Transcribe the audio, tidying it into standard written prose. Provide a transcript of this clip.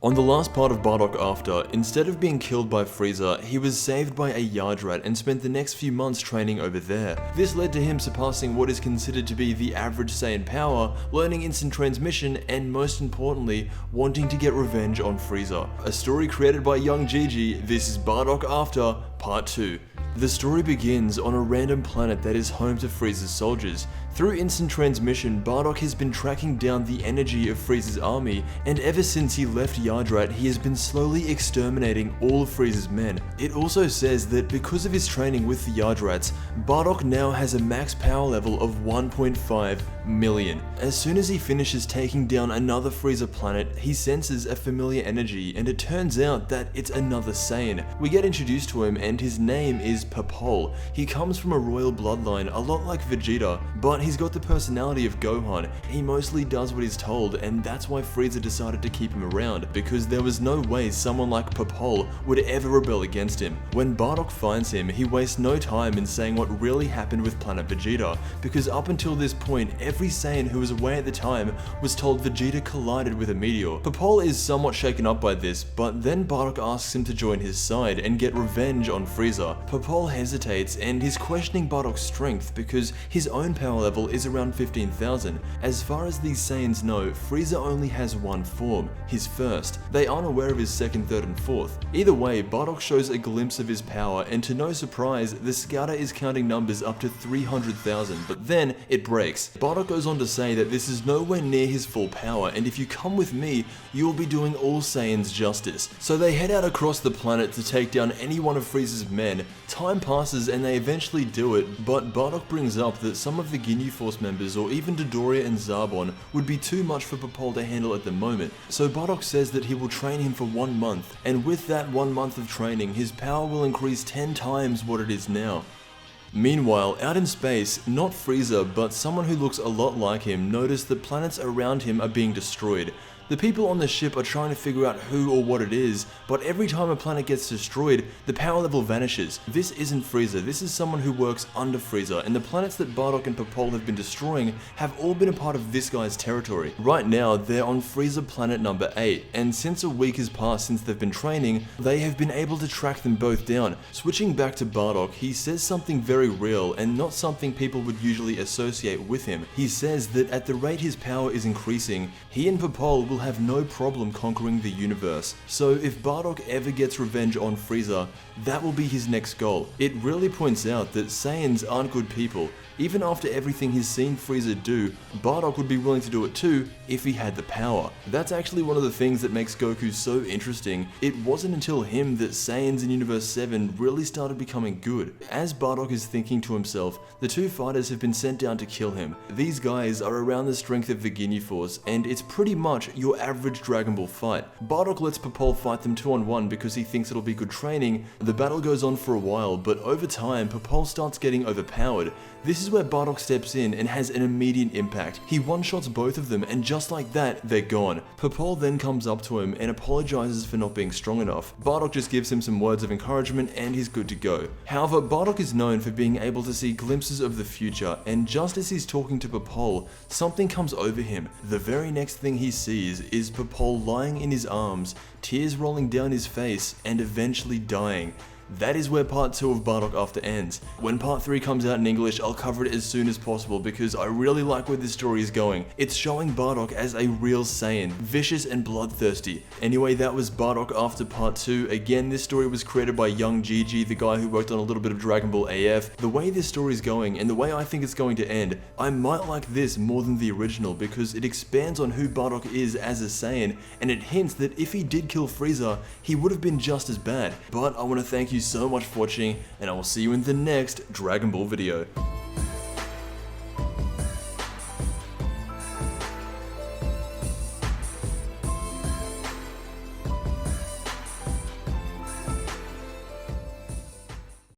On the last part of Bardock After, instead of being killed by Frieza, he was saved by a Yardrat and spent the next few months training over there. This led to him surpassing what is considered to be the average Saiyan power, learning instant transmission, and most importantly, wanting to get revenge on Frieza. A story created by young Gigi, this is Bardock After, Part 2. The story begins on a random planet that is home to Frieza's soldiers. Through instant transmission, Bardock has been tracking down the energy of Frieza's army, and ever since he left Yardrat, he has been slowly exterminating all of Frieza's men. It also says that because of his training with the Yardrats, Bardock now has a max power level of 1.5 million. As soon as he finishes taking down another Frieza planet, he senses a familiar energy, and it turns out that it's another Saiyan. We get introduced to him, and his name is Papol. He comes from a royal bloodline, a lot like Vegeta, but he's got the personality of Gohan. He mostly does what he's told, and that's why Frieza decided to keep him around, because there was no way someone like Papol would ever rebel against him. When Bardock finds him, he wastes no time in saying what really happened with Planet Vegeta, because up until this point, every Saiyan who was away at the time was told Vegeta collided with a meteor. Papol is somewhat shaken up by this, but then Bardock asks him to join his side and get revenge on Frieza. Papol hesitates, and he's questioning Bardock's strength because his own power level is around 15,000. As far as these Saiyans know, Frieza only has one form, his first. They aren't aware of his second, third, and fourth. Either way, Bardock shows a glimpse of his power, and to no surprise, the scouter is counting numbers up to 300,000, but then it breaks. Bardock goes on to say that this is nowhere near his full power, and if you come with me, you will be doing all Saiyans justice. So they head out across the planet to take down any one of Frieza's men. Time passes and they eventually do it, but Bardock brings up that some of the Ginyu Force members, or even Dodoria and Zarbon, would be too much for Papol to handle at the moment. So Bardock says that he will train him for 1 month, and with that 1 month of training, his power will increase 10 times what it is now. Meanwhile, out in space, not Frieza, but someone who looks a lot like him notice that planets around him are being destroyed. The people on the ship are trying to figure out who or what it is, but every time a planet gets destroyed, the power level vanishes. This isn't Frieza, this is someone who works under Frieza, and the planets that Bardock and Papol have been destroying have all been a part of this guy's territory. Right now, they're on Frieza planet number 8, and since a week has passed since they've been training, they have been able to track them both down. Switching back to Bardock, he says something very real, and not something people would usually associate with him. He says that at the rate his power is increasing, he and Papol will have no problem conquering the universe. So if Bardock ever gets revenge on Frieza, that will be his next goal. It really points out that Saiyans aren't good people. Even after everything he's seen Frieza do, Bardock would be willing to do it too if he had the power. That's actually one of the things that makes Goku so interesting. It wasn't until him that Saiyans in Universe 7 really started becoming good. As Bardock is thinking to himself, the two fighters have been sent down to kill him. These guys are around the strength of the Ginyu Force, and it's pretty much your average Dragon Ball fight. Bardock lets Papol fight them 2-on-1 because he thinks it'll be good training. The battle goes on for a while, but over time, Papol starts getting overpowered. This is where Bardock steps in and has an immediate impact. He one-shots both of them, and just like that, they're gone. Papol then comes up to him and apologizes for not being strong enough. Bardock just gives him some words of encouragement and he's good to go. However, Bardock is known for being able to see glimpses of the future, and just as he's talking to Papol, something comes over him. The very next thing he sees is Papol lying in his arms, tears rolling down his face, and eventually dying. That is where part 2 of Bardock After ends. When part 3 comes out in English, I'll cover it as soon as possible because I really like where this story is going. It's showing Bardock as a real Saiyan, vicious and bloodthirsty. Anyway, that was Bardock After part 2. Again, this story was created by young Gigi, the guy who worked on a little bit of Dragon Ball AF. The way this story is going and the way I think it's going to end, I might like this more than the original because it expands on who Bardock is as a Saiyan, and it hints that if he did kill Frieza, he would have been just as bad. But I want to thank you so much for watching, and I will see you in the next Dragon Ball video.